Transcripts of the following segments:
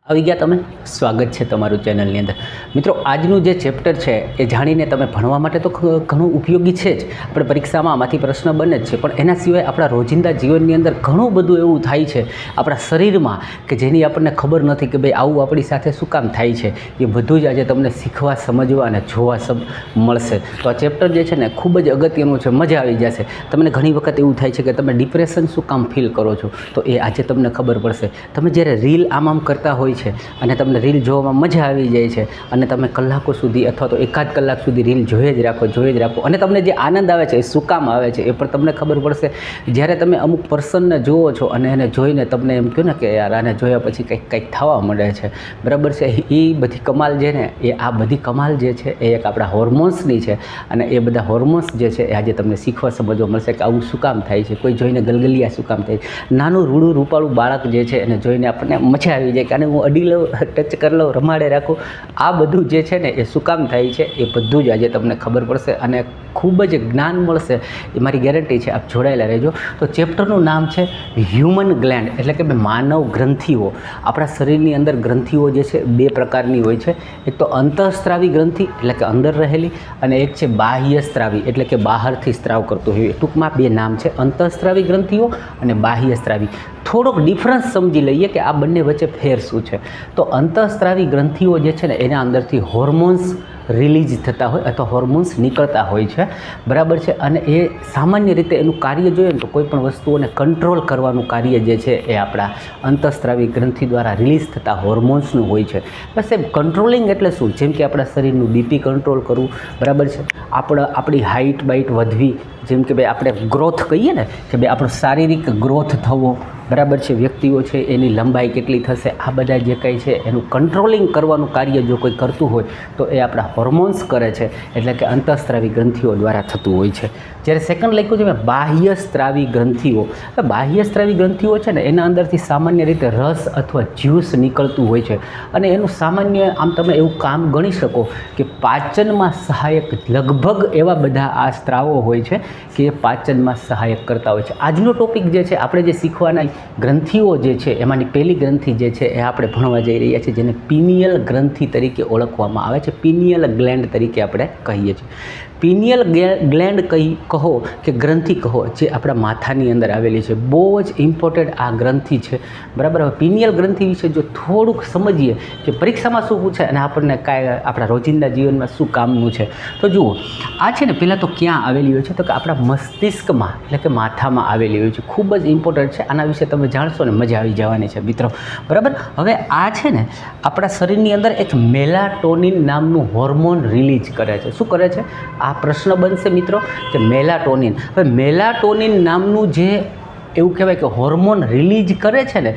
આવી ગયા તમે સ્વાગત છે તમારું ચેનલની અંદર। મિત્રો આજનું જે ચેપ્ટર છે એ જાણીને તમે ભણવા માટે તો ઘણું ઉપયોગી છે જ। આપણે પરીક્ષામાં આમાંથી પ્રશ્ન બને જ છે, પણ એના સિવાય આપણા રોજિંદા જીવનની અંદર ઘણું બધું એવું થાય છે આપણા શરીરમાં કે જેની આપણને ખબર નથી કે ભાઈ આવું આપણી સાથે શું કામ થાય છે। એ બધું જ આજે તમને શીખવા, સમજવા અને જોવા મળશે। તો આ ચેપ્ટર જે છે ને ખૂબ જ અગત્યનું છે, મજા આવી જશે। તમને ઘણી વખત એવું થાય છે કે તમે ડિપ્રેશન શું કામ ફીલ કરો છો, તો એ આજે તમને ખબર પડશે। તમે જ્યારે રીલ આમ કરતા હોય છે અને તમને રીલ જોવામાં મજા આવી જાય છે અને તમે કલાકો સુધી અથવા તો એકાદ કલાક સુધી રીલ જોઈ જ રાખો અને તમને જે આનંદ આવે છે એ શું કામ આવે છે એ પણ તમને ખબર પડશે જ્યારે તમે અમુક પર્સનને જુઓ છો અને એને જોઈને તમને એમ કહો ને કે યાર આને જોયા પછી કંઈક થવા માંડે છે, બરાબર છે। એ બધી કમાલ જે ને એ આ બધી કમાલ જે છે એ એક આપણા હોર્મોન્સની છે અને એ બધા હોર્મોન્સ જે છે એ આજે તમને શીખવા સમજવા મળશે કે આવું શું કામ થાય છે। કોઈ જોઈને ગલગલિયા શું કામ થાય છે, નાનું રૂડું રૂપાળું બાળક જે છે એને જોઈને આપણને મજા આવી જાય કે આને હું અડી લઉં, ટચ કરી લઉં, રમાડે રાખું। આ બધું જે છે ને એ શું કામ થાય છે એ બધું જ આજે તમને ખબર પડશે અને ખૂબ જ જ્ઞાન મળશે, એ મારી ગેરંટી છે। આપ જોડાયેલા રહેજો। તો ચેપ્ટરનું નામ છે હ્યુમન ગ્લેન્ડ, એટલે કે માનવ ગ્રંથિઓ। આપણા શરીરની અંદર ગ્રંથિઓ જે છે બે પ્રકારની હોય છે, એક તો અંતઃસ્ત્રાવી ગ્રંથિ એટલે કે અંદર રહેલી, અને એક છે બાહ્ય સ્ત્રાવી એટલે કે બહારથી સ્ત્રાવ કરતું હોય। ટૂંકમાં બે નામ છે, અંતઃસ્ત્રાવી ગ્રંથિઓ અને બાહ્ય સ્ત્રાવી। થોડોક ડિફરન્સ સમજી લઈએ કે આ બંને વચ્ચે ફેર શું છે। તો અંતઃસ્ત્રાવી ગ્રંથિઓ જે છે ને એના અંદરથી હોર્મોન્સ રિલીઝ થતા હોય અથવા હોર્મોન્સ નીકળતા હોય છે, બરાબર છે। અને એ સામાન્ય રીતે એનું કાર્ય જોઈએ ને તો કોઈ પણ વસ્તુઓને કંટ્રોલ કરવાનું કાર્ય જે છે એ આપણા અંતઃસ્ત્રાવી ગ્રંથિ દ્વારા રિલીઝ થતા હોર્મોન્સનું હોય છે। બસ એમ કંટ્રોલિંગ એટલે શું, જેમ કે આપણા શરીરનું બીપી કંટ્રોલ કરવું, બરાબર છે, આપણી હાઇટ બાઇટ વધવી, જેમ કે ભાઈ આપણે ગ્રોથ કહીએ ને કે ભાઈ આપણો શારીરિક ગ્રોથ થવો, બરાબર છે, વ્યક્તિઓ છે એની લંબાઈ કેટલી થશે, આ બધા જે કંઈ છે એનું કંટ્રોલિંગ કરવાનું કાર્ય જો કોઈ કરતું હોય તો એ આપણા હોર્મોન્સ કરે છે, એટલે કે અંતઃસ્ત્રાવી ગ્રંથિઓ દ્વારા થતું હોય છે। જ્યારે સેકન્ડ લખ્યું છે મેં બાહ્ય સ્ત્રાવી ગ્રંથિઓ। બાહ્ય સ્ત્રાવી ગ્રંથિઓ છે ને એના અંદરથી સામાન્ય રીતે રસ અથવા જ્યુસ નીકળતું હોય છે અને એનું સામાન્ય આમ તમે એવું કામ ગણી શકો કે પાચનમાં સહાયક લગભગ એવા બધા આ સ્ત્રાવો હોય છે કે એ પાચનમાં સહાયક કરતા હોય છે। આજનો ટોપિક જે છે આપણે જે શીખવાના ગ્રંથિઓ જે છે એમાંની પહેલી ગ્રંથિ જે છે એ આપણે ભણવા જઈ રહ્યા છીએ, જેને પિનિયલ ગ્રંથિ તરીકે ઓળખવામાં આવે છે, પિનિયલ ગ્લેન્ડ તરીકે આપણે કહીએ છીએ। પિનિયલ ગ્લેન્ડ કહો કે ગ્રંથિ કહો, જે આપણા માથાની અંદર આવેલી છે, બહુ જ ઇમ્પોર્ટન્ટ આ ગ્રંથિ છે, બરાબર। હવે પિનિયલ ગ્રંથિ વિશે જો થોડુંક સમજીએ કે પરીક્ષામાં શું પૂછે અને આપણને કાંઈ આપણા રોજિંદા જીવનમાં શું કામનું છે, તો જુઓ આ છે ને પહેલાં તો ક્યાં આવેલી હોય છે, તો કે આપણા મસ્તિષ્કમાં એટલે કે માથામાં આવેલી હોય છે, ખૂબ જ ઇમ્પોર્ટન્ટ છે। આના વિશે તમે જાણશો ને મજા આવી જવાની છે મિત્રો, બરાબર। હવે આ છે ને આપણા શરીરની અંદર એક મેલાટોનિન નામનું હોર્મોન રિલીઝ કરે છે। શું કરે છે? આ પ્રશ્ન બનશે મિત્રો કે મેલાટોનિન, હવે મેલાટોનિન નામનું જે એવું કહેવાય કે હોર્મોન રિલીઝ કરે છે ને,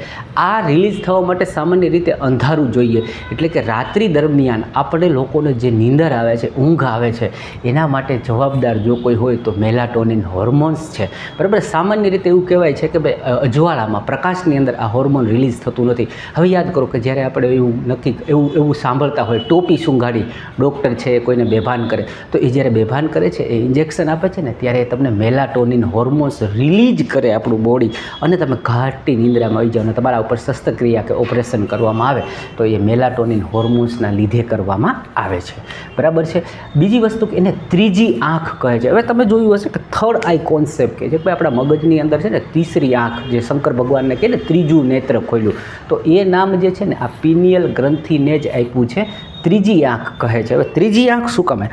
આ રિલીઝ થવા માટે સામાન્ય રીતે અંધારું જોઈએ, એટલે કે રાત્રિ દરમિયાન આપણે લોકોને જે નીંદર આવે છે, ઊંઘ આવે છે, એના માટે જવાબદાર જો કોઈ હોય તો મેલાટોનિન હોર્મોન્સ છે, બરાબર। સામાન્ય રીતે એવું કહેવાય છે કે ભાઈ અજવાળામાં પ્રકાશની અંદર આ હોર્મોન રિલીઝ થતું નથી। હવે યાદ કરો કે જ્યારે આપણે એવું સાંભળતા હોય, ટોપી સૂંઘાડી ડૉક્ટર છે એ કોઈને બેભાન કરે, તો એ જ્યારે બેભાન કરે છે એ ઇન્જેક્શન આપે છે ને ત્યારે તમને મેલાટોનિન હોર્મોન્સ રિલીઝ કરે આપણું બોડી અને તમે ઘાટી નિંદ્રામાં આવી જાઓ અને તમારા ઉપર શસ્ત્રક્રિયા કે ઓપરેશન કરવામાં આવે તો એ મેલાટોનિન હોર્મોન્સના લીધે કરવામાં આવે છે, બરાબર છે। બીજી વસ્તુ કે એને ત્રીજી આંખ કહે છે। હવે તમે જોયું હશે કે થર્ડ આઈ કોન્સેપ્ટ કે જે આપણા મગજની અંદર છે ને ત્રીસરી આંખ, જે શંકર ભગવાનને કહે ને ત્રીજું નેત્ર ખોલ્યું, તો એ નામ જે છે ને આ પિનિયલ ગ્રંથિને જ આપ્યું છે, ત્રીજી આંખ કહે છે। હવે ત્રીજી આંખ શું કામે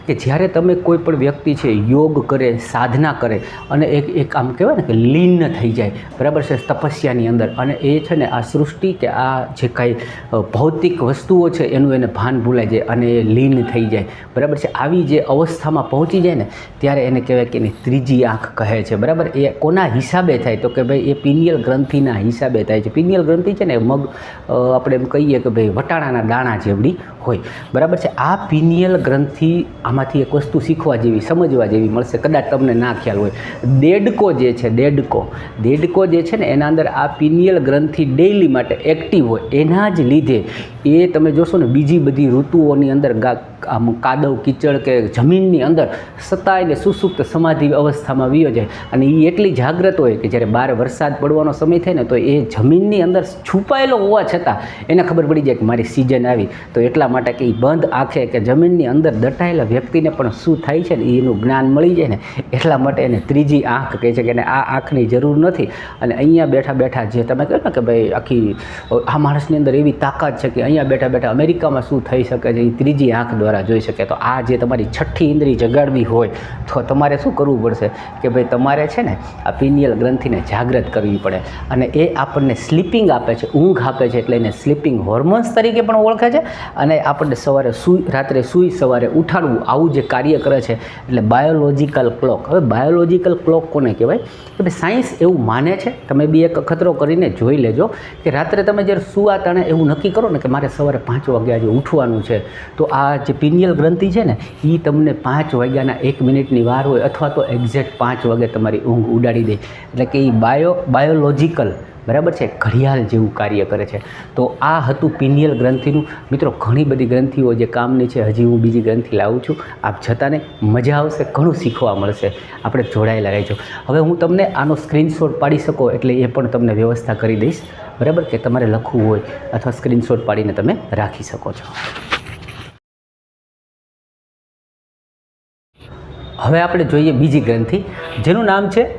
કે જ્યારે તમે કોઈ પણ વ્યક્તિ છે યોગ કરે, સાધના કરે અને એક આમ કહેવાય ને કે લીન થઈ જાય, બરાબર છે, તપસ્યાની અંદર, અને એ છે ને આ સૃષ્ટિ કે આ જે કાંઈ ભૌતિક વસ્તુઓ છે એનું એને ભાન ભૂલાઈ જાય અને એ લીન થઈ જાય, બરાબર છે। આવી જે અવસ્થામાં પહોંચી જાય ને ત્યારે એને કહેવાય કે એની ત્રીજી આંખ કહે છે, બરાબર। એ કોના હિસાબે થાય તો કે ભાઈ એ પિનિયલ ગ્રંથિના હિસાબે થાય છે। પિનિયલ ગ્રંથિ છે ને મગ આપણે એમ કહીએ કે ભાઈ વટાણાના દાણા જેવડી હોય, બરાબર છે। આ પિનિયલ ગ્રંથિ આમાંથી એક વસ્તુ શીખવા જેવી, સમજવા જેવી મળશે, કદાચ તમને ના ખ્યાલ હોય। દેડકો જે છે, દેડકો જે છે ને એના અંદર આ પિનિયલ ગ્રંથિ ડેઇલી માટે એક્ટિવ હોય, એના જ લીધે એ તમે જોશો ને બીજી બધી ઋતુઓની અંદર આમ કાદવ કીચડ કે જમીનની અંદર સતાઈને સુસુપ્ત સમાધિ અવસ્થામાં વિયો જાય અને એ એટલી જાગ્રત હોય કે જ્યારે બહાર વરસાદ પડવાનો સમય થાય ને તો એ જમીનની અંદર છુપાયેલો હોવા છતાં એને ખબર પડી જાય કે મારી સિઝન આવી. તો એટલા માટે કે એ બંધ આંખે કે જમીનની અંદર દટાયેલા વ્યક્તિને પણ શું થાય છે ને એનું જ્ઞાન મળી જાય ને એટલા માટે એને ત્રીજી આંખ કહે છે કે એને આ આંખની જરૂર નથી. અને અહીંયા બેઠા બેઠા જે તમે કહો ને કે ભાઈ આખી આ માણસની અંદર એવી તાકાત છે કે અહીંયા બેઠા બેઠા અમેરિકામાં શું થઈ શકે છે એ ત્રીજી આંખ દ્વારા જોઈ શકે. તો આ જે તમારી છઠ્ઠી ઇન્દ્રિય જગાડવી હોય તો તમારે શું કરવું પડશે કે ભાઈ તમારે છે ને આ પિનિયલ ગ્રંથિને જાગૃત કરવી પડે. અને એ આપણને સ્લીપિંગ આપે છે, ઊંઘ આપે છે, એટલે એને સ્લીપિંગ હોર્મોન્સ તરીકે પણ ઓળખે છે. અને આપણને સવારે રાત્રે સૂઈ સવારે ઉઠાડવું આવું જે કાર્ય કરે છે એટલે બાયોલોજિકલ ક્લોક. હવે બાયોલોજિકલ ક્લોક કોને કહેવાય કે ભાઈ સાયન્સ એવું માને છે, તમે બી એક અખતરો કરીને જોઈ લેજો કે રાત્રે તમે જ્યારે સૂવા તાણે એવું નક્કી કરો ને કે મારે સવારે 5 વાગે આજે ઉઠવાનું છે તો આ જે પિનિયલ ગ્રંથિ છે ને એ તમને 5 વાગ્યાના 1 મિનિટની વાર હોય અથવા તો એક્ઝેક્ટ 5 વાગે તમારી ઊંઘ ઉડાડી દે. એટલે કે એ બાયોલોજિકલ બરાબર છે ઘડિયાળ જેવું કાર્ય કરે છે. તો આ હતું પિનિયલ ગ્રંથિનું. મિત્રો ઘણી બધી ગ્રંથિઓ જે કામની છે હજી હું બીજી ગ્રંથિ લાવું છું. આપ જતાને મજા આવશે, ઘણું શીખવા મળશે. આપણે જોડાયેલા રહેજો. હવે હું તમને આનો સ્ક્રીનશોટ પાડી શકો એટલે એ પણ તમને વ્યવસ્થા કરી દઈશ, બરાબર કે તમારે લખવું હોય અથવા સ્ક્રીનશોટ પાડીને તમે રાખી શકો છો. હવે આપણે જોઈએ બીજી ગ્રંથિ જેનું નામ છે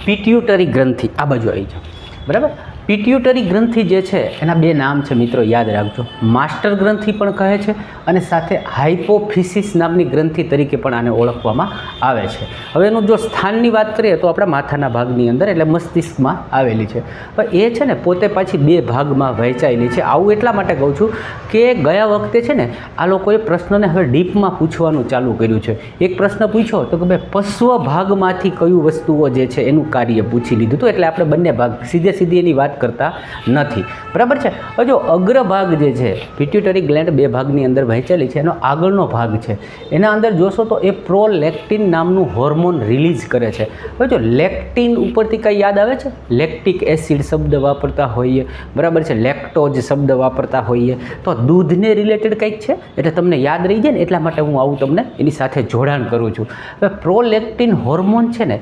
પિટ્યુટરી ગ્રંથિ. આ બાજુ આવી જાઓ, બરાબર. પિટ્યુટરી ગ્રંથિ જે છે એના 2 નામ છે મિત્રો, યાદ રાખજો. માસ્ટર ગ્રંથિ પણ કહે છે અને સાથે હાઇપોફિસિસ નામની ગ્રંથિ તરીકે પણ આને ઓળખવામાં આવે છે. હવે એનું જો સ્થાનની વાત કરીએ તો આપણા માથાના ભાગની અંદર એટલે મસ્તિષ્કમાં આવેલી છે. પણ એ છે ને પોતે પાછી 2 ભાગમાં વહેંચાયેલી છે. આવું એટલા માટે કહું છું કે ગયા વખતે છે ને આ લોકોએ પ્રશ્નને હવે ડીપમાં પૂછવાનું ચાલુ કર્યું છે. એક પ્રશ્ન પૂછ્યો તો કે ભાઈ પશ્વ ભાગમાંથી કયું વસ્તુઓ જે છે એનું કાર્ય પૂછી લીધું હતું. એટલે આપણે બંને ભાગ સીધી એની વાત કરતા નથી, બરાબર છે. હવે જો અગ્રભાગ જે છે પિટ્યુટરી ગ્લેન્ડ 2 ભાગની અંદર વહેંચેલી છે. એનો આગળનો ભાગ છે એના અંદર જોશો તો એ પ્રોલેક્ટિન નામનું હોર્મોન રિલીઝ કરે છે. હવે જો લેક્ટિન ઉપરથી કંઈ યાદ આવે છે, લેક્ટિક એસિડ શબ્દ વાપરતા હોઈએ, બરાબર છે, લેક્ટોઝ શબ્દ વાપરતા હોઈએ તો દૂધને રિલેટેડ કંઈક છે એટલે તમને યાદ રહી જાય ને એટલા માટે હું આવું તમને એની સાથે જોડાણ કરું છું. હવે પ્રોલેક્ટિન હોર્મોન છે ને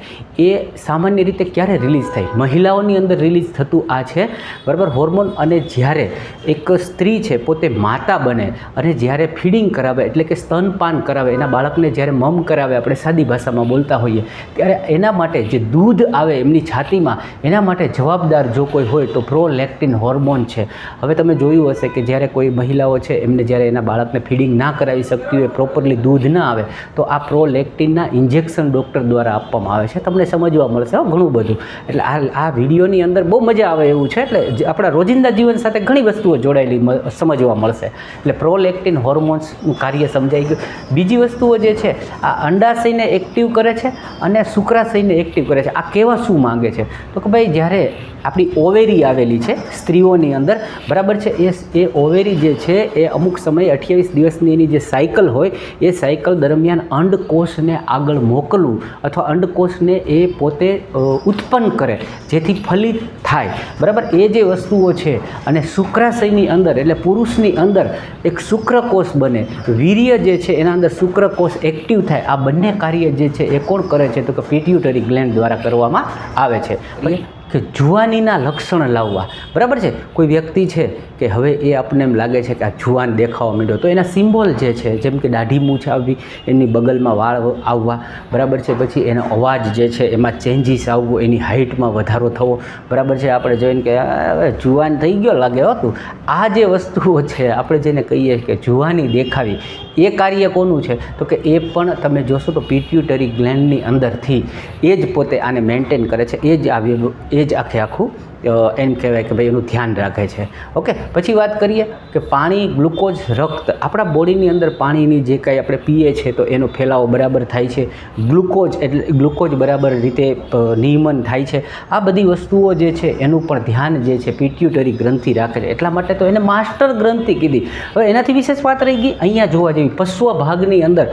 એ સામાન્ય રીતે ક્યારે રિલીઝ થાય? મહિલાઓની અંદર રિલીઝ થતું આ છે, બરાબર, હોર્મોન. અને જ્યારે એક સ્ત્રી છે પોતે માતા બને અને જ્યારે ફીડિંગ કરાવે એટલે કે સ્તનપાન કરાવે, એના બાળકને જ્યારે મમ કરાવે, આપણે સાદી ભાષામાં બોલતા હોઈએ, ત્યારે એના માટે જે દૂધ આવે એમની છાતીમાં એના માટે જવાબદાર જો કોઈ હોય તો પ્રોલેક્ટિન હોર્મોન છે. હવે તમે જોયું હશે કે જ્યારે કોઈ મહિલાઓ છે એમને જ્યારે એના બાળકને ફીડિંગ ના કરાવી શકતી હોય, પ્રોપરલી દૂધ ના આવે તો આ પ્રોલેક્ટિનના ઇન્જેક્શન ડૉક્ટર દ્વારા આપવામાં આવે છે. તમને સમજવા મળશે ઘણું બધું. એટલે આ વિડીયોની અંદર બહુ મજા આવે એવું છે. એટલે આપણા રોજિંદા જીવન સાથે ઘણી વસ્તુઓ જોડાયેલી સમજવા મળશે. એટલે પ્રોલેક્ટિન હોર્મોન્સનું કાર્ય સમજાઈ ગયું. બીજી વસ્તુઓ જે છે આ અંડાશયને એક્ટિવ કરે છે અને શુક્રાશયને એક્ટિવ કરે છે. આ કેવા શું માંગે છે તો કે ભાઈ જ્યારે આપણી ઓવેરી આવેલી છે સ્ત્રીઓની અંદર, બરાબર છે, એ ઓવેરી જે છે એ અમુક સમયે 28 દિવસની એની જે સાયકલ હોય એ સાયકલ દરમિયાન અંડકોષને આગળ મોકલવું અથવા અંડકોષને એ પોતે ઉત્પન્ન કરે જેથી ફલિત થાય, બરાબર. એ જે વસ્તુઓ છે અને શુક્રાશયની અંદર એટલે પુરુષની અંદર એક શુક્રકોષ બને, વીર્ય જે છે એના અંદર શુક્રકોષ એક્ટિવ થાય. આ બંને કાર્ય જે છે એ કોણ કરે છે તો કે પિટ્યુટરી ગ્લેન્ડ દ્વારા કરવામાં આવે છે. કે જુવાનીના લક્ષણ લાવવા, બરાબર છે. કોઈ વ્યક્તિ છે કે હવે એ આપણને એમ લાગે છે કે આ જુવાન દેખાવા માંડ્યો તો એના સિમ્બોલ જે છે જેમ કે દાઢી મૂછ આવવી, એની બગલમાં વાળ આવવા, બરાબર છે, પછી એનો અવાજ જે છે એમાં ચેન્જીસ આવવું, એની હાઇટમાં વધારો થવો, બરાબર છે. આપણે જોઈને કે હવે જુવાન થઈ ગયો લાગે હતું. આ જે વસ્તુઓ છે આપણે જેને કહીએ કે જુવાની દેખાવી, એ કાર્ય કોનું છે તો કે એ પણ તમે જોશો તો પિટ્યુટરી ગ્લેન્ડની અંદરથી એ જ પોતે આને મેન્ટેન કરે છે. એ જ આવેલું એ જ આખું એમ કહેવાય કે ભાઈ એનું ધ્યાન રાખે છે. ઓકે, પછી વાત કરીએ કે પાણી, ગ્લુકોઝ, રક્ત, આપણા બોડીની અંદર પાણીની જે કાંઈ આપણે પીએ છીએ તો એનો ફેલાવો બરાબર થાય છે. ગ્લુકોઝ એટલે ગ્લુકોઝ બરાબર રીતે નિયમન થાય છે. આ બધી વસ્તુઓ જે છે એનું પણ ધ્યાન જે છે પિટ્યુટરી ગ્રંથિ રાખે છે. એટલા માટે તો એને માસ્ટર ગ્રંથિ કીધી. હવે એનાથી વિશેષ વાત રહી ગઈ અહીંયા જોવા જેવી, પશ્વ ભાગની અંદર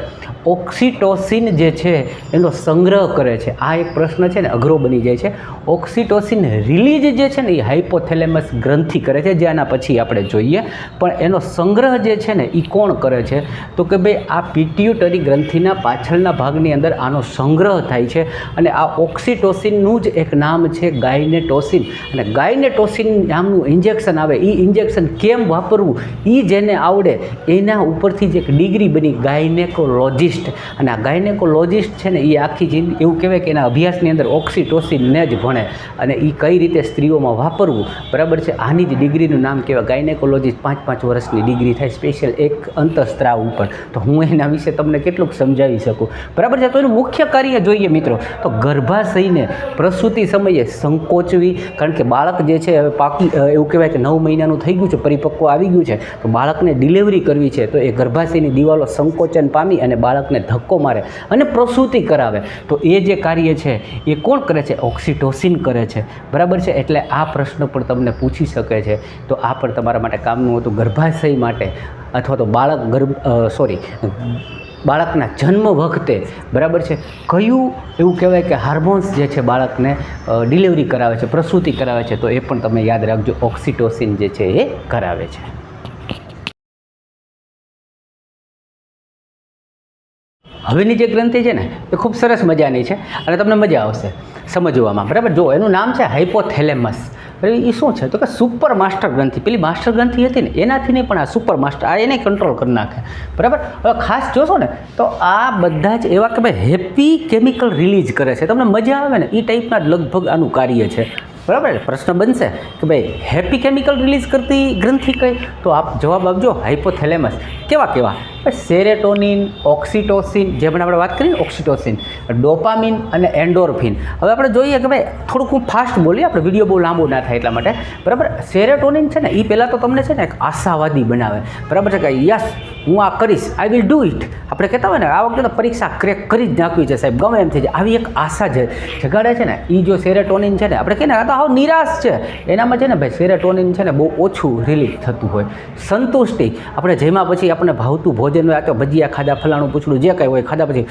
ઓક્સિટોસિન જે છે એનો સંગ્રહ કરે છે. આ એક પ્રશ્ન છે ને અઘરો બની જાય છે. ઓક્સિટોસિન રિલીઝ જે છે ને એ હાઇપોથેલેમસ ગ્રંથિ કરે છે, જે આના પછી આપણે જોઈએ. પણ એનો સંગ્રહ જે છે ને એ કોણ કરે છે? તો કે ભાઈ આ પિટ્યુટરી ગ્રંથિના પાછળના ભાગની અંદર આનો સંગ્રહ થાય છે. અને આ ઓક્સિટોસિનનું જ એક નામ છે ગાયનેટોસિન. અને ગાયનેટોસિન નામનું ઇન્જેક્શન આવે, એ ઇન્જેક્શન કેમ વાપરવું એ જેને આવડે એના ઉપરથી જ એક ડિગ્રી બની ગાયનેકોલોજિસ્ટ. અને આ ગાયનેકોલોજિસ્ટ છે ને એ આખી જિંદગી એવું કહેવાય કે એના અભ્યાસની અંદર ઓક્સિટોસિનને જ ભણે અને એ કઈ રીતે સ્ત્રીઓમાં વાપરવું, બરાબર છે, આની જ ડિગ્રીનું નામ કહેવાય ગાયનેકોલોજિસ્ટ. 5 વર્ષની ડિગ્રી થાય સ્પેશિયલ એક અંતઃસ્ત્રાવ ઉપર. તો હું એના વિશે તમને કેટલુંક સમજાવી શકું, બરાબર છે. તો એનું મુખ્ય કાર્ય જોઈએ મિત્રો, તો ગર્ભાશયને પ્રસૂતિ સમયે સંકોચવી. કારણ કે બાળક જે છે હવે પાકી એવું કહેવાય કે 9 મહિનાનું થઈ ગયું છે, પરિપક્વ આવી ગયું છે, તો બાળકને ડિલિવરી કરવી છે, તો એ ગર્ભાશયની દિવાલો સંકોચન પામી અને બાળકને ધક્કો મારે અને પ્રસૂતિ કરાવે. તો એ જે કાર્ય છે એ કોણ કરે છે? ઓક્સિટોસિન કરે છે, બરાબર છે. એટલે આ પ્રશ્ન પણ તમને પૂછી શકે છે, તો આ પણ તમારા માટે કામનું હતું. ગર્ભાશય માટે અથવા તો બાળકના જન્મ વખતે, બરાબર છે, કયું એવું કહેવાય કે હાર્મોન્સ જે છે બાળકને ડિલિવરી કરાવે છે, પ્રસૂતિ કરાવે છે, તો એ પણ તમે યાદ રાખજો, ઓક્સિટોસિન જે છે એ કરાવે છે. હવેની જે ગ્રંથિ છે ને એ ખૂબ સરસ મજાની છે અને તમને મજા આવશે સમજવામાં, બરાબર. જો એનું નામ છે હાઇપોથેલેમસ. એ શું છે? તો કે સુપર માસ્ટર ગ્રંથિ. પેલી માસ્ટર ગ્રંથિ હતી ને એનાથી નહીં, પણ આ સુપર માસ્ટર આ એને કંટ્રોલ કરી નાખે, બરાબર. હવે ખાસ જોશો ને તો આ બધા જ એવા કે ભાઈ હેપી કેમિકલ રિલીઝ કરે છે, તમને મજા આવે ને એ ટાઈપના લગભગ આનું કાર્ય છે, બરાબર. પ્રશ્ન બનશે કે ભાઈ હેપી કેમિકલ રિલીઝ કરતી ગ્રંથિ કઈ? તો આપ જવાબ આપજો હાઇપોથેલેમસ. કેવા? સેરેટોનિન, ઓક્સિટોસિન, જે પણ આપણે વાત કરીએ ને ઓક્સિટોસિન, ડોપામિન અને એન્ડોર્ફિન. હવે આપણે જોઈએ કે ભાઈ થોડુંક હું ફાસ્ટ બોલીએ, આપણે વિડીયો બહુ લાંબો ના થાય એટલા માટે, બરાબર. સેરેટોનિન છે ને એ પહેલાં તો તમને છે ને એક આશાવાદી બનાવે, બરાબર છે, કે યસ હું આ કરીશ, આઈ વિલ ડૂ ઇટ. આપણે કહેતા હોય ને આ વખતે તો પરીક્ષા ક્રેક કરી જ નાખવી છે સાહેબ, ગમે એમ થઈ જાય, આવી એક આશા છે જગાડે છે ને એ જો સેરેટોનિન છે ને, આપણે કહીએ ને આ તો હાવ નિરાશ છે, એનામાં છે ને ભાઈ સેરેટોનિન છે ને બહુ ઓછું રિલીઝ થતું હોય. સંતુષ્ટિ, આપણે જેમાં પછી આપણને ભાવતું ભોજન હોય, આ તો ભજીયા ખાધા, ફલાણું પૂછડું જે કાંઈ હોય ખાધા પછી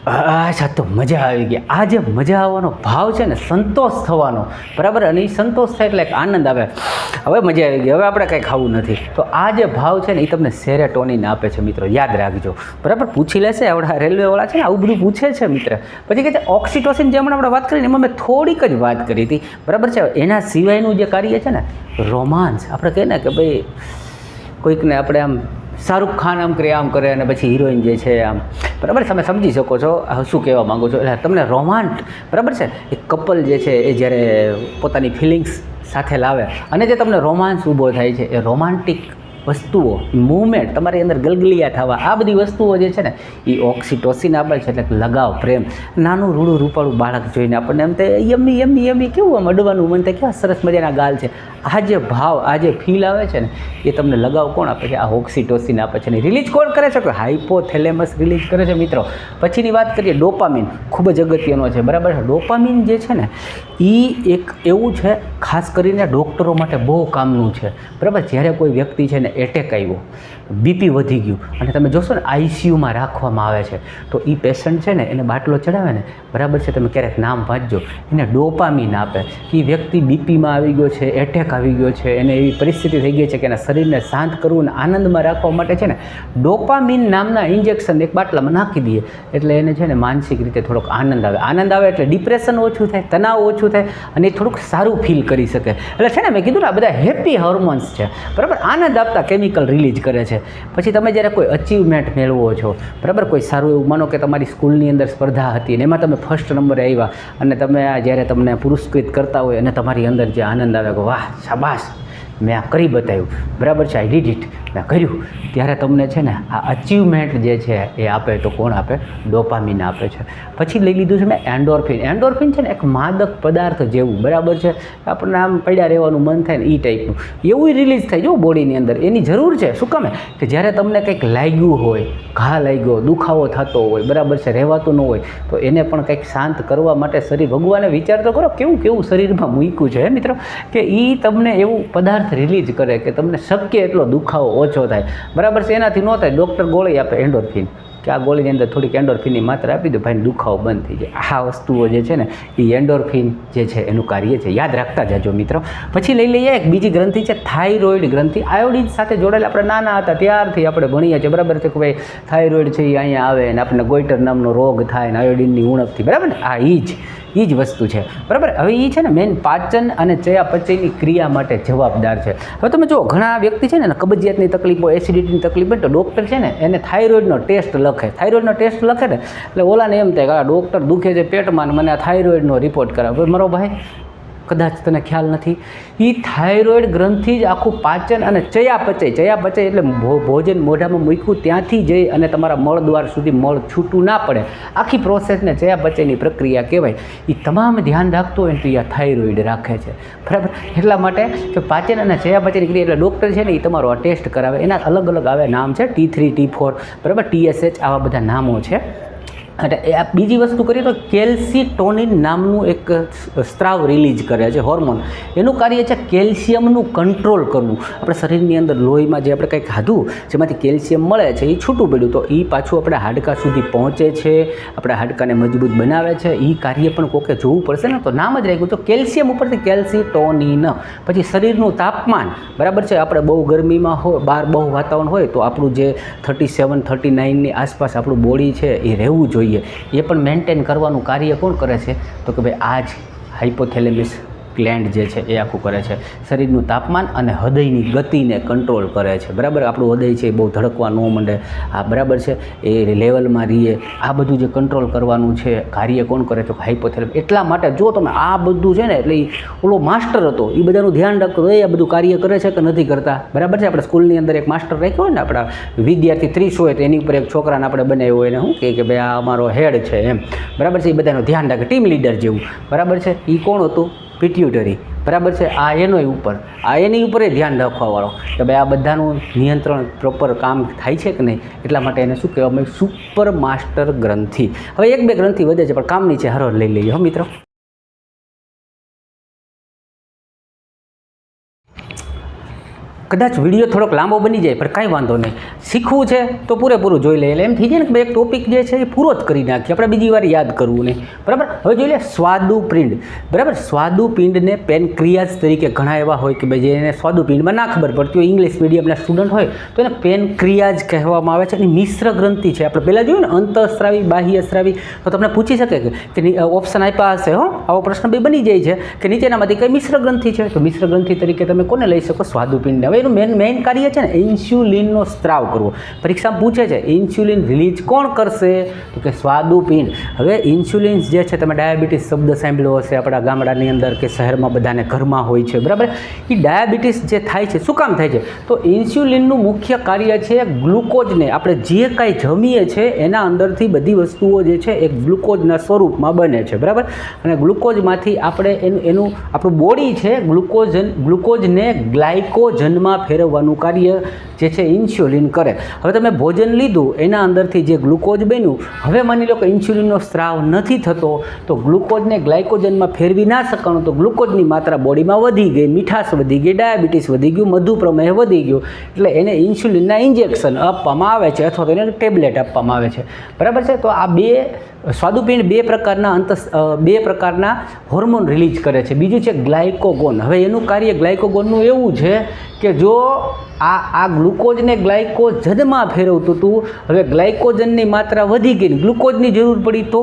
અચ્છા તો મજા આવી ગઈ, આ જે મજા આવવાનો ભાવ છે ને, સંતોષ થવાનો, બરાબર. અને એ સંતોષ થાય એટલે એક આનંદ આવે, હવે મજા આવી ગઈ, હવે આપણે કાંઈ ખાવું નથી. તો આ જે ભાવ છે ને એ તમને સેરેટોનિન આપે છે મિત્રો, યાદ રાખજો, બરાબર. પૂછી લેશે આવડા રેલવેવાળા છે ને આવું બધું પૂછે છે મિત્ર. પછી કહે છે ઓક્સિટોસિન, જે હમણાં આપણે વાત કરીને એમાં મેં થોડીક જ વાત કરી હતી, બરાબર છે. એના સિવાયનું જે કાર્ય છે ને રોમાન્સ, આપણે કહીએ ને કે ભાઈ કોઈકને આપણે આમ શાહરૂખ ખાન આમ કરે અને પછી હિરોઈન જે છે આમ, બરાબર, તમે સમજી શકો છો શું કહેવા માગો છો. એટલે તમને રોમાંટ, બરાબર છે, એક કપલ જે છે એ જ્યારે પોતાની ફિલિંગ્સ સાથે લાવે અને જે તમને રોમાન્સ ઊભો થાય છે, એ રોમાન્ટિક વસ્તુઓ, મૂવમેન્ટ, તમારી અંદર ગલગલિયા થવા, આ બધી વસ્તુઓ જે છે ને એ ઓક્સિટોસિન આપે છે. એટલે લગાવ, પ્રેમ. નાનું રૂડું રૂપાળું બાળક જોઈને આપણને એમ થાય યમ્મી કેવું આમ અડવાનું મન થાય, કેવા સરસ મજાના ગાલ છે. આ જે ભાવ, આ જે ફીલ આવે છે ને એ તમને લગાવ કોણ આપે છે? આ ઓક્સિટોસિન આપે છે. ને રિલીઝ કોણ કરે છે? કે હાઇપોથેલેમસ રિલીઝ કરે છે મિત્રો. પછીની વાત કરીએ ડોપામિન, ખૂબ જ અગત્યનો છે, બરાબર છે. ડોપામિન જે છે ને એ એક એવું છે ખાસ કરીને ડૉક્ટરો માટે બહુ કામનું છે, બરાબર. જ્યારે કોઈ વ્યક્તિ છે ને એટેક આવ્યો, બીપી વધી ગયું અને તમે જોશો ને આઈસીયુમાં રાખવામાં આવે છે, તો એ પેશન્ટ છે ને એને બાટલો ચડાવે ને, બરાબર છે, તમે ક્યારેક નામ વાંચજો, એને ડોપામિન આપે કે એ વ્યક્તિ બીપીમાં આવી ગયો છે, એટેક આવી ગયો છે, એને એવી પરિસ્થિતિ થઈ ગઈ છે કે એના શરીરને શાંત કરવું અને આનંદમાં રાખવા માટે છે ને ડોપામિન નામના ઇન્જેક્શન એક બાટલામાં નાખી દઈએ એટલે એને છે ને માનસિક રીતે થોડોક આનંદ આવે એટલે ડિપ્રેશન ઓછું થાય, તણાવ ઓછું થાય અને એ થોડુંક સારું ફીલ કરી શકે. એટલે છે ને મેં કીધું ને આ બધા હેપી હોર્મોન્સ છે, બરાબર, આનંદ આપતા કેમિકલ રિલીઝ કરે છે. પછી તમે જ્યારે કોઈ અચીવમેન્ટ મેળવો છો, બરાબર, કોઈ સારું એવું માનો કે તમારી સ્કૂલની અંદર સ્પર્ધા હતી અને એમાં તમે ફર્સ્ટ નંબરે આવ્યા અને તમે જ્યારે તમને પુરસ્કૃત કરતા હોય અને તમારી અંદર જે આનંદ આવે કે વાહ શાબાશ મેં આ કરી બતાવ્યું, બરાબર છે, આઈ ડીડ ઇટ, મેં કર્યું, ત્યારે તમને છે ને આ અચીવમેન્ટ જે છે એ આપે તો કોણ આપે? ડોપામિન આપે છે. પછી લઈ લીધું છે મેં એન્ડોર્ફિન. એન્ડોર્ફિન છે ને એક માદક પદાર્થ જેવું, બરાબર છે, આપણને આમ પડ્યા રહેવાનું મન થાય ને એ ટાઈપનું એવું રિલીઝ થાય જો બોડીની અંદર. એની જરૂર છે, શું કામે? કે જ્યારે તમને કંઈક લાગ્યું હોય, ઘા લાગ્યો, દુખાવો થતો હોય, બરાબર છે, રહેવાતું ન હોય, તો એને પણ કંઈક શાંત કરવા માટે શરીર, ભગવાને વિચાર તો કરો કેવું શરીરમાં મૂક્યું છે મિત્રો, કે એ તમને એવું પદાર્થ હાથ રિલીઝ કરે કે તમને શક્ય એટલો દુખાવો ઓછો થાય, બરાબર છે. એનાથી ન થાય ડૉક્ટર ગોળી આપે એન્ડોર્ફિન કે આ ગોળીની અંદર થોડીક એન્ડોર્ફિનની માત્રા આપી દો, ભાઈને દુખાવો બંધ થઈ જાય. આ વસ્તુઓ જે છે ને એ એન્ડોર્ફિન જે છે એનું કાર્ય છે, યાદ રાખતા જાજો મિત્રો. પછી લઈ લઈએ એક બીજી ગ્રંથિ છે થાઇરોઇડ ગ્રંથિ. આયોડિન સાથે જોડાયેલા આપણે નાના હતા ત્યારથી આપણે ભણીએ છીએ, બરાબર છે, કે ભાઈ થાઇરોઇડ છે એ અહીંયા આવે ને આપણને ગોઈટર નામનો રોગ થાય ને આયોડિનની ઉણપથી, બરાબર ને. આ એ જ વસ્તુ છે, બરાબર. હવે એ છે ને મેઇન પાચન અને ચયાપચયની ક્રિયા માટે જવાબદાર છે. હવે તમે જો ઘણા વ્યક્તિ છે ને કબજિયાતની તકલીફ હોય, એસિડિટીની તકલીફ હોય, તો ડૉક્ટર છે ને એને થાઇરોઇડનો ટેસ્ટ લખે. થાઇરોઇડનો ટેસ્ટ લખે ને એટલે ઓલાને એમ થાય કે આ ડૉક્ટર દુખે છે પેટમાં ને મને આ થાઇરોઇડનો રિપોર્ટ કરાવે. મારો ભાઈ કદાચ તને ખ્યાલ નથી, એ થાઇરોઇડ ગ્રંથિ જ આખું પાચન અને ચયાપચય એટલે ભોજન મોઢામાં મૂક્યું ત્યાંથી જઈ અને તમારા મળદ્વાર સુધી મળ છૂટું ના પડે, આખી પ્રોસેસને ચયાપચયની પ્રક્રિયા કહેવાય. એ તમામ ધ્યાન રાખતો હોય ને તો એ થાઇરોઇડ રાખે છે, બરાબર. એટલા માટે કે પાચન અને ચયાપચયની ક્રિયા એટલે ડૉક્ટર છે ને એ તમારો આ ટેસ્ટ કરાવે. એના અલગ અલગ આવે નામ છે, T3 T4, બરાબર, TSH, આવા બધા નામો છે. એટલે આ બીજી વસ્તુ કરીએ તો કેલ્સીટોનિન નામનું એક સ્ત્રાવ રિલીઝ કરે છે, હોર્મોન. એનું કાર્ય છે કેલ્શિયમનું કંટ્રોલ કરવું. આપણે શરીરની અંદર લોહીમાં જે આપણે કંઈક ખાધું જેમાંથી કેલ્શિયમ મળે છે એ છૂટું પડ્યું તો એ પાછું આપણે હાડકાં સુધી પહોંચે છે, આપણા હાડકાને મજબૂત બનાવે છે. એ કાર્ય પણ કોકે જોવું પડશે ને, તો નામ જ રાખ્યું તો કેલ્શિયમ ઉપરથી કેલ્સીટોનિન. પછી શરીરનું તાપમાન, બરાબર છે, આપણે બહુ ગરમીમાં હોય, બહાર બહુ વાતાવરણ હોય તો આપણું જે 37-39ની આસપાસ આપણું બોડી છે એ રહેવું જોઈએ. એ પણ મેન્ટેન કરવાનું કાર્ય કોણ કરે છે તો કે ભાઈ આ જ હાઇપોથેલેમસ ગ્લેન્ડ જે છે એ આખું કરે છે. શરીરનું તાપમાન અને હૃદયની ગતિને કંટ્રોલ કરે છે, બરાબર. આપણું હૃદય છે એ બહુ ધડકવા ન માંડે, આ બરાબર છે, એ લેવલમાં રહીએ, આ બધું જે કંટ્રોલ કરવાનું છે કાર્ય કોણ કરે તો હાઇપોથેલેમસ. એટલા માટે જો તમે આ બધું છે ને એટલે ઓલો માસ્ટર હતો એ બધાનું ધ્યાન રાખતો એ આ બધું કાર્ય કરે છે કે નથી કરતા, બરાબર છે. આપણે સ્કૂલની અંદર એક માસ્ટર રાખ્યો હોય ને, આપણા વિદ્યાર્થી 30 હોય તો એની ઉપર એક છોકરાને આપણે બનાવ્યો હોય ને શું કે ભાઈ આ અમારો હેડ છે એમ, બરાબર છે. એ બધાનું ધ્યાન રાખે, ટીમ લીડર જેવું, બરાબર છે. એ કોણ હતું? પિટ્યુટરી, બરાબર છે. આ એનોય ઉપર, આ એની ઉપર ધ્યાન રાખવાવાળો કે ભાઈ આ બધાનું નિયંત્રણ પ્રોપર કામ થાય છે કે નહીં. એટલા માટે એને શું કહેવામાં આવે? સુપર માસ્ટર ગ્રંથિ. હવે એક બે ગ્રંથિ વધે છે પણ કામની છે, હરો લઈ લઈએ હો મિત્રો. કદાચ વિડીયો થોડોક લાંબો બની જાય પણ કાંઈ વાંધો નહીં, શીખવું છે તો પૂરેપૂરું જોઈ લઈએ. એટલે એમ થઈ જાય ને કે એક ટોપિક જે છે એ પૂરો જ કરી નાખીએ, આપણે બીજી વાર યાદ કરવું નહીં, બરાબર. હવે જોઈ લે સ્વાદુપિંડ, બરાબર. સ્વાદુપિંડને પેનક્રિયાઝ તરીકે ઘણા એવા હોય કે ભાઈ જેને સ્વાદુપિંડમાં ના ખબર પડતી હોય, ઇંગ્લિશ મીડિયમના સ્ટુડન્ટ હોય તો એને પેનક્રિયાઝ કહેવામાં આવે છે. એની મિશ્ર ગ્રંથિ છે. આપણે પહેલાં જોયું ને અંતઃસ્રાવી બાહ્યસ્રાવી, તો તમને પૂછી શકે કે ઓપ્શન આપ્યા હશે હો, આવો પ્રશ્ન બી બની જાય છે કે નીચેનામાંથી કઈ મિશ્ર ગ્રંથિ છે, તો મિશ્ર ગ્રંથિ તરીકે તમે કોને લઈ શકો? સ્વાદુપિંડને. હવે એનું મેઇન કાર્ય છે ને ઇન્સ્યુલિનનો સ્ત્રાવ કરવો. પરીક્ષામાં પૂછે છે ઇન્સ્યુલિન રિલીઝ કોણ કરશે તો કે સ્વાદુપિંડ. હવે ઇન્સ્યુલિન જે છે, તમે ડાયાબિટીસ શબ્દ સાંભળ્યો હશે આપણા ગામડાની અંદર કે શહેરમાં બધાને ઘરમાં હોય છે, બરાબર. એ ડાયાબિટીસ જે થાય છે શું કામ થાય છે તો ઇન્સ્યુલિનનું મુખ્ય કાર્ય છે ગ્લુકોઝને, આપણે જે કાંઈ જમીએ છીએ એના અંદરથી બધી વસ્તુઓ જે છે એ ગ્લુકોઝના સ્વરૂપમાં બને છે, બરાબર. અને ગ્લુકોઝમાંથી આપણે એનું આપણું બોડી છે ગ્લુકોઝને ગ્લાયકોજનમાં ફેરવવાનું કાર્ય જે છે ઇન્સ્યુલિન કરે. હવે તમે ભોજન લીધું એના અંદરથી જે ગ્લુકોઝ બન્યું, હવે માની લો કે ઇન્સ્યુલિનનો સ્ત્રાવ નથી થતો તો ગ્લુકોઝને ગ્લાયકોજનમાં ફેરવી ના શકવાનું, તો ગ્લુકોઝની માત્રા બોડીમાં વધી ગઈ, મીઠાશ વધી ગઈ, ડાયાબિટીસ વધી ગયું, મધુપ્રમેહ વધી ગયું. એટલે એને ઇન્સ્યુલિનના ઇન્જેક્શન આપવામાં આવે છે અથવા તો એને ટેબ્લેટ આપવામાં આવે છે, બરાબર છે. તો આ સ્વાદુપિંડ બે પ્રકારના હોર્મોન રિલીઝ કરે છે. બીજું છે ગ્લાયકોગોન. હવે એનું કાર્ય ગ્લાયકોગોનનું એવું છે કે જો આ ગ્લુકોઝને ગ્લાયકોજનમાં ફેરવતું હતું, હવે ગ્લાયકોજનની માત્રા વધી ગઈ, ગ્લુકોઝની જરૂર પડી તો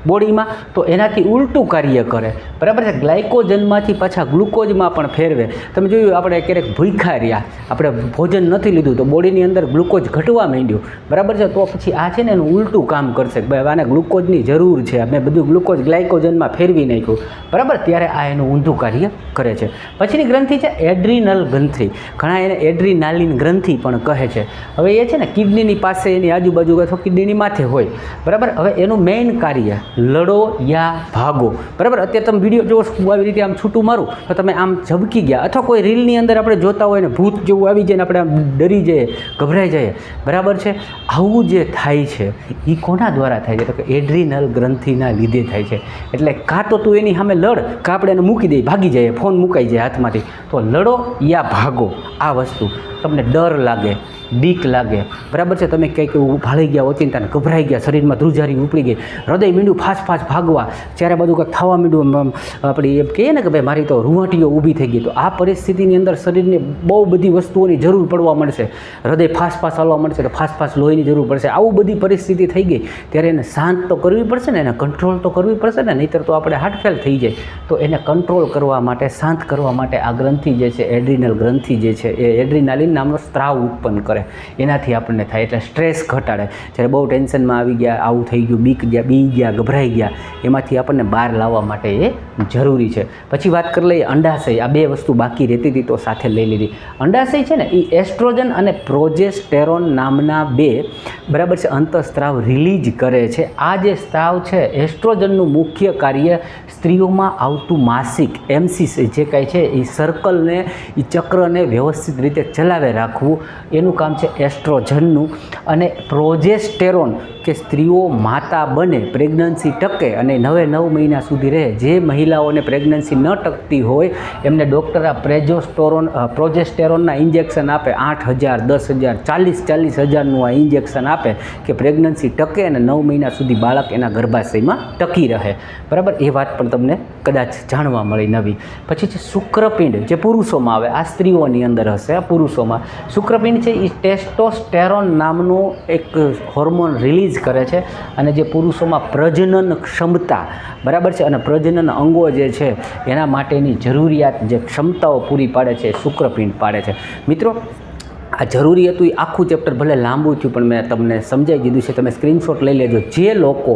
બોડીમાં, તો એનાથી ઉલટું કાર્ય કરે, બરાબર છે. ગ્લાયકોજનમાંથી પાછા ગ્લુકોઝમાં પણ ફેરવે. તમે જોયું આપણે ક્યારેક ભૂખ્યા રહ્યા, આપણે ભોજન નથી લીધું તો બોડીની અંદર ગ્લુકોઝ ઘટવા માંડ્યું, બરાબર છે. તો પછી આ છે ને એનું ઉલટું કામ કરશે કે ભાઈ આને ગ્લુકોઝની જરૂર છે, મેં બધું ગ્લુકોઝ ગ્લાયકોજનમાં ફેરવી નાખ્યું, બરાબર. ત્યારે આ એનું ઊંધું કાર્ય કરે છે. પછીની ગ્રંથિ છે એડ્રીનલ ગ્રંથિ. ઘણા એને એડ્રીનાલિન ગ્રંથિ પણ કહે છે. હવે એ છે ને કિડનીની પાસે, એની આજુબાજુ અથવા કિડનીની માથે હોય, બરાબર. હવે એનું મેઇન કાર્ય લડો યા ભાગો. બરાબર, અત્યારે તમે વિડીયો જોવો હું આવી રીતે આમ છૂટું મારું તો તમે આમ ઝબકી ગયા, અથવા કોઈ રીલની અંદર આપણે જોતા હોય ને ભૂત જેવું આવી જાય ને આપણે આમ ડરી જઈએ, ગભરાઈ જઈએ. બરાબર છે, આવું જે થાય છે એ કોના દ્વારા થાય છે? તો કે એડ્રીનલ ગ્રંથિના લીધે થાય છે. એટલે કાં તો તું એની સામે લડ, કાં આપણે એને મૂકી દઈએ, ભાગી જાય, ફોન મુકાઈ જાય હાથમાંથી. તો લડો યા ભાગો, આ વસ્તુ. તમને ડર લાગે, બીક લાગે, બરાબર છે, તમે કંઈક એવું ભાળી ગયા, ઓચિંતાને ગભરાઈ ગયા, શરીરમાં ધ્રુજારી ઉપડી ગઈ, હૃદય મીંડું ફાસ ફાસ ભાગવા, ચારે બાજુ કંઈક થવા મીંડું, આપણે એમ કહીએ ને કે ભાઈ મારી તો રૂંવાટીઓ ઊભી થઈ ગઈ. તો આ પરિસ્થિતિની અંદર શરીરને બહુ બધી વસ્તુઓની જરૂર પડવા મળશે. હૃદય ફાસ ફાસ હાલવા મળશે, તો ફાસ ફાસ લોહીની જરૂર પડશે. આવું બધી પરિસ્થિતિ થઈ ગઈ ત્યારે એને શાંત તો કરવી પડશે ને, એને કંટ્રોલ તો કરવી પડશે ને, નહીંતર તો આપણે હાર્ટફેલ થઈ જાય. તો એને કંટ્રોલ કરવા માટે, શાંત કરવા માટે આ ગ્રંથિ જે છે, એડ્રીનલ ગ્રંથિ જે છે, એ એડ્રીનાલિન નામનો સ્ત્રાવ ઉત્પન્ન કરે. એનાથી આપણને થાય, એટલે સ્ટ્રેસ ઘટાડે. જ્યારે બહુ ટેન્શનમાં આવી ગયા, આવું થઈ ગયું, બી ગયા, ગભરાઈ ગયા, એમાંથી આપણને બહાર લાવવા માટે એ જરૂરી છે. પછી વાત કરી લઈએ અંડાશય. આ બે વસ્તુ બાકી રહેતી હતી તો સાથે લઈ લીધી. અંડાશય છે ને એ એસ્ટ્રોજન અને પ્રોજેસ્ટેરોન નામના બે, બરાબર છે, અંતઃસ્ત્રાવ રિલીઝ કરે છે. આ જે સ્ત્રાવ છે, એસ્ટ્રોજનનું મુખ્ય કાર્ય સ્ત્રીઓમાં આવતું માસિક એમસીસ જે કાંઈ છે એ સર્કલને, એ ચક્રને વ્યવસ્થિત રીતે ચલાવે રાખવું, એનું કામ છે એસ્ટ્રોજનનું. અને પ્રોજેસ્ટેરોન કે સ્ત્રીઓ માતા બને, પ્રેગ્નન્સી ટકે અને 9 મહિના સુધી રહે. જે મહિલાઓને પ્રેગ્નન્સી ન ટકતી હોય એમને ડૉક્ટર આ પ્રોજેસ્ટેરોનના ઇન્જેક્શન આપે. 8,000, 10,000, 40,000નું આ ઇન્જેક્શન આપે કે પ્રેગ્નન્સી ટકે અને 9 મહિના સુધી બાળક એના ગર્ભાશયમાં ટકી રહે. બરાબર, એ વાત પણ તમને કદાચ જાણવા મળી નવી. પછી છે શુક્રપિંડ, જે પુરુષોમાં આવે, આ સ્ત્રીઓની અંદર હશે. આ પુરુષોમાં શુક્રપિંડ છે એ ટેસ્ટોસ્ટેરોન નામનું એક હોર્મોન રિલીઝ કરે છે, અને જે પુરુષોમાં પ્રજનન ક્ષમતા, બરાબર છે, અને પ્રજનન અંગો જે છે એના માટેની જરૂરિયાત, જે ક્ષમતાઓ પૂરી પાડે છે, શુક્રપિંડ પાડે છે. મિત્રો, આ જરૂરી હતું એ આખું ચેપ્ટર ભલે લાંબુ થયું પણ મેં તમને સમજાવી દીધું છે. તમે સ્ક્રીનશોટ લઈ લેજો. જે લોકો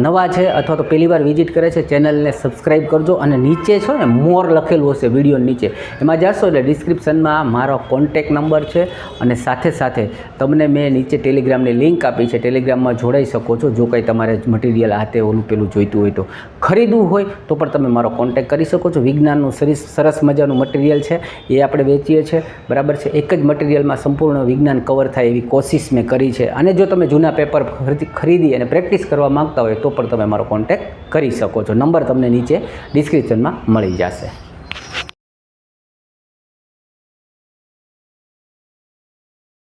નવા છે અથવા તો પહેલી વાર વિઝિટ કરે છે, ચેનલને સબસ્ક્રાઈબ કરજો. અને નીચે છે ને મોર લખેલું હશે વિડીયો નીચે, એમાં જશો એટલે ડિસ્ક્રિપ્શનમાં મારો કોન્ટેક નંબર છે, અને સાથે સાથે તમને મેં નીચે ટેલિગ્રામની લિંક આપી છે. ટેલિગ્રામમાં જોડાઈ શકો છો. જો કંઈ તમારે મટીરિયલ હાથે ઓલું પેલું જોઈતું હોય તો, ખરીદવું હોય તો પણ તમે મારો કોન્ટેક કરી શકો છો. વિજ્ઞાનનું સરસ મજાનું મટીરિયલ છે, એ આપણે વેચીએ છીએ. બરાબર છે, એક જ મટીરિયલમાં સંપૂર્ણ વિજ્ઞાન કવર થાય એવી કોશિશ મેં કરી છે. અને જો તમે જૂના પેપર ખરીદી અને પ્રેક્ટિસ કરવા માગતા હોય તો પણ તમે મારો કોન્ટેક કરી શકો છો. નંબર તમને નીચે ડિસ્ક્રિપ્શનમાં મળી જશે.